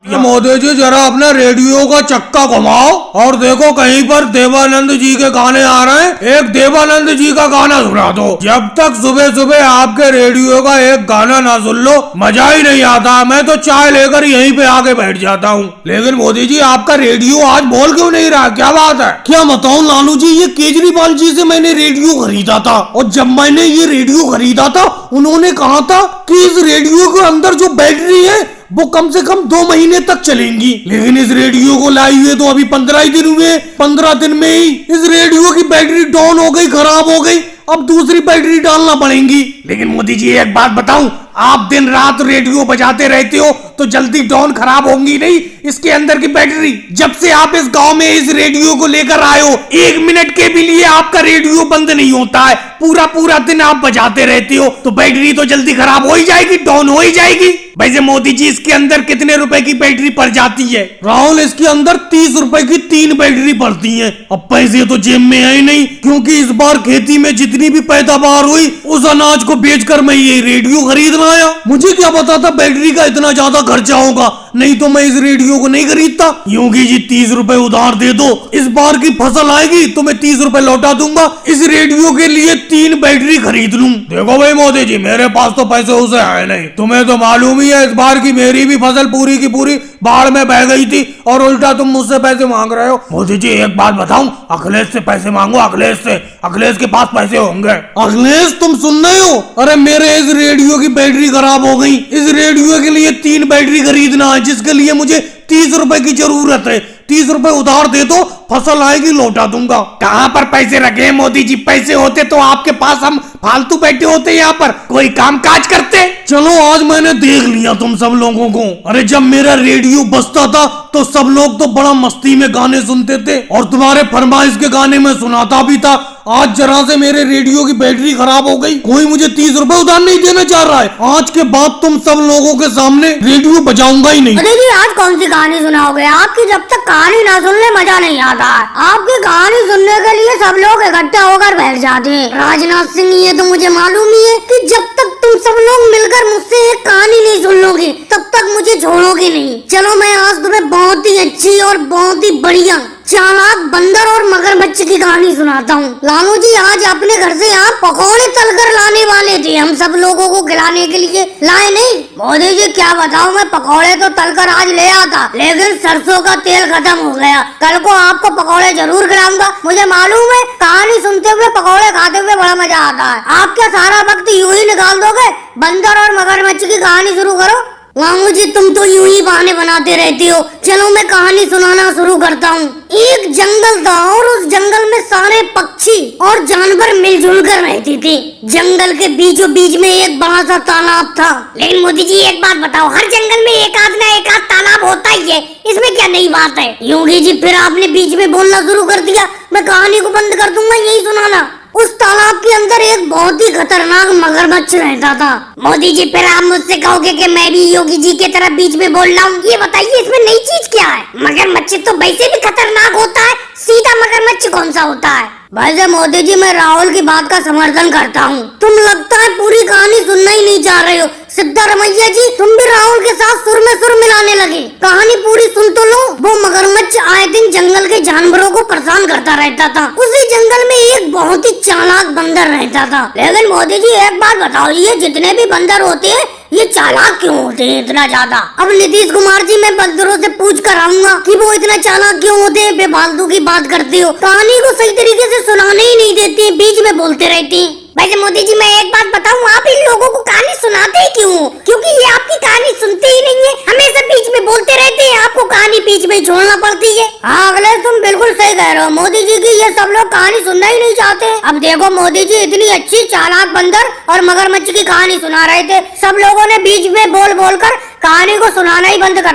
मोदी जी जरा अपना रेडियो का चक्का घुमाओ और देखो कहीं पर देवानंद जी के गाने आ रहे हैं। एक देवानंद जी का गाना सुना दो। जब तक सुबह सुबह आपके रेडियो का एक गाना ना सुन लो मजा ही नहीं आता। मैं तो चाय लेकर यहीं पे आके बैठ जाता हूँ। लेकिन मोदी जी आपका रेडियो आज बोल क्यों नहीं रहा, क्या बात है? क्या बताऊँ लालू जी, ये केजरीवाल जी से मैंने रेडियो खरीदा था और जब मैंने ये रेडियो खरीदा था उन्होंने कहा था कि इस रेडियो के अंदर जो बैटरी है वो कम से कम 2 महीने तक चलेंगी। लेकिन इस रेडियो को लाई हुए तो अभी 15 ही दिन हुए। 15 दिन में ही इस रेडियो की बैटरी डाउन हो गई, खराब हो गई। अब दूसरी बैटरी डालना पड़ेगी। लेकिन मोदी जी एक बात बताऊं, आप दिन रात रेडियो बजाते रहते हो तो जल्दी डाउन खराब होंगी नहीं इसके अंदर की बैटरी। जब से आप इस गांव में इस रेडियो को लेकर आए हो 1 मिनट के भी लिए आपका रेडियो बंद नहीं होता है। पूरा पूरा दिन आप बजाते रहते हो तो बैटरी तो जल्दी खराब हो ही जाएगी, डाउन हो ही जाएगी। वैसे मोदी जी इसके अंदर कितने रुपए की बैटरी पड़ जाती है? राहुल, इसके अंदर 30 रुपए की 3 बैटरी पड़ती है। अब पैसे तो जेब में है ही नहीं, क्योंकि इस बार खेती में जितनी भी पैदावार हुई उस अनाज को बेचकर मैं ये रेडियो खरीद लाया। मुझे क्या पता था बैटरी का इतना ज्यादा खर्चा होगा, नहीं तो मैं इस रेडियो को नहीं खरीदता। योगी जी 30 रुपए उधार दे दो, इस बार की फसल आएगी तो मैं 30 रुपए लौटा दूंगा। इस रेडियो के लिए 3 बैटरी खरीद लूं। देखो भाई मोदी जी, मेरे पास तो पैसे उसे है नहीं, तुम्हें तो मालूम ही है इस बार की मेरी भी फसल पूरी की पूरी बाढ़ में बह गई थी और उल्टा तुम मुझसे पैसे मांग रहे हो। मोदी जी एक बात बताऊं, अखिलेश से पैसे मांगो, अखिलेश से। अखिलेश के पास पैसे होंगे। अखिलेश तुम सुन रहे हो? अरे मेरे इस रेडियो की बैटरी खराब हो गई। इस रेडियो के लिए 3 बैटरी खरीदना है जिसके लिए मुझे 30 रुपए की जरूरत है। 30 रुपए उधार दे दो, फसल आएगी लौटा दूंगा। कहाँ पर पैसे रखे मोदी जी? पैसे होते तो आपके पास हम फालतू बैठे होते यहाँ पर, कोई काम काज करते। चलो आज मैंने देख लिया तुम सब लोगों को। अरे जब मेरा रेडियो बजता था तो सब लोग तो बड़ा मस्ती में गाने सुनते थे और तुम्हारे फरमाइश के गाने में सुनाता भी था। आज जरा से मेरे रेडियो की बैटरी खराब हो गई, कोई मुझे 30 रुपए उधार नहीं देना चाह रहा है। आज के बाद तुम सब लोगों के सामने रेडियो बजाऊंगा ही नहीं। अरे जी आज कौन सी कहानी सुनाओगे? आपकी जब तक कहानी ना सुन ले मजा नहीं आता है। आपकी कहानी सुनने के लिए सब लोग इकट्ठा होकर बैठ जाते हैं। राजनाथ सिंह, ये तो मुझे मालूम ही है कि जब तक तुम सब लोग मिलकर मुझसे एक कहानी नहीं सुन लोगे तब तक मुझे छोड़ोगे नहीं। चलो मैं आज तुम्हें बहुत ही अच्छी और बहुत ही बढ़िया चालाक बंदर और मगरमच्छ की कहानी सुनाता हूँ। लालू जी आज अपने घर से यहाँ पकौड़े तलकर लाने वाले थे, हम सब लोगों को खिलाने के लिए लाए नहीं। मोदी जी क्या बताऊँ, मैं पकौड़े तो तलकर आज ले आता लेकिन सरसों का तेल खत्म हो गया। कल को आपको पकौड़े जरूर खिलाऊंगा। मुझे मालूम है कहानी सुनते हुए पकौड़े खाते हुए बड़ा मजा आता है। आप क्या सारा वक्त यूं ही निकाल दोगे? बंदर और मगरमच्छ की कहानी शुरू करो। मामू जी तुम तो यूं ही बहाने बनाते रहते हो। चलो मैं कहानी सुनाना शुरू करता हूँ। एक जंगल था और उस जंगल में सारे पक्षी और जानवर मिलजुल कर रहते थे। जंगल के बीचों बीच में एक बड़ा सा तालाब था। लेकिन मोदी जी एक बात बताओ, हर जंगल में एक आध तालाब होता ही है, इसमें क्या नई बात है? योगी जी फिर आपने बीच में बोलना शुरू कर दिया, मैं कहानी को बंद कर दूंगा, यही सुनाना। उस तालाब के अंदर एक बहुत ही खतरनाक मगरमच्छ रहता था। मोदी जी फिर आप मुझसे कहोगे कि मैं भी योगी जी की तरह बीच में बोल रहा हूँ। ये बताइए इसमें नई चीज क्या है? मगरमच्छ तो वैसे भी खतरनाक होता है, सीधा मगरमच्छ कौन सा होता है? वैसे मोदी जी मैं राहुल की बात का समर्थन करता हूँ। तुम लगता है पूरी कहानी सुनना ही नहीं चाह रहे हो। सिद्धारमैया जी तुम भी राहुल के साथ सुर में सुर मिलाने लगे। कहानी पूरी सुन तो लो। वो मगरमच्छ आए दिन जंगल के जानवरों को परेशान करता रहता था। उसी जंगल में एक बहुत ही चालाक बंदर रहता था। लेकिन मोदी जी एक बात बताओ, ये जितने भी बंदर होते हैं ये चालाक क्यों होते हैं इतना ज्यादा? अब नीतीश कुमार जी मैं बंदरों से पूछ कर आऊंगा कि वो इतना चालाक क्यों होते हैं। बेफालतू की बात करते हो, कहानी को सही तरीके से सुनाने ही नहीं देते, बीच में बोलते रहते हैं। वैसे मोदी जी मैं एक बात बताऊं, आप इन लोगों को कहानी सुनाते ही क्यों? क्योंकि ये आपकी कहानी सुनते ही नहीं है, हमेशा बीच में बोलते रहते हैं, आपको कहानी बीच में छोड़ना पड़ती है। हाँ अगले तुम बिल्कुल सही कह रहे हो मोदी जी की, ये सब लोग कहानी सुनना ही नहीं चाहते। अब देखो मोदी जी इतनी अच्छी चालाक बंदर और मगरमच्छ की कहानी सुना रहे थे, सब लोगों ने बीच में बोल बोल कर कहानी को सुनाना ही बंद कर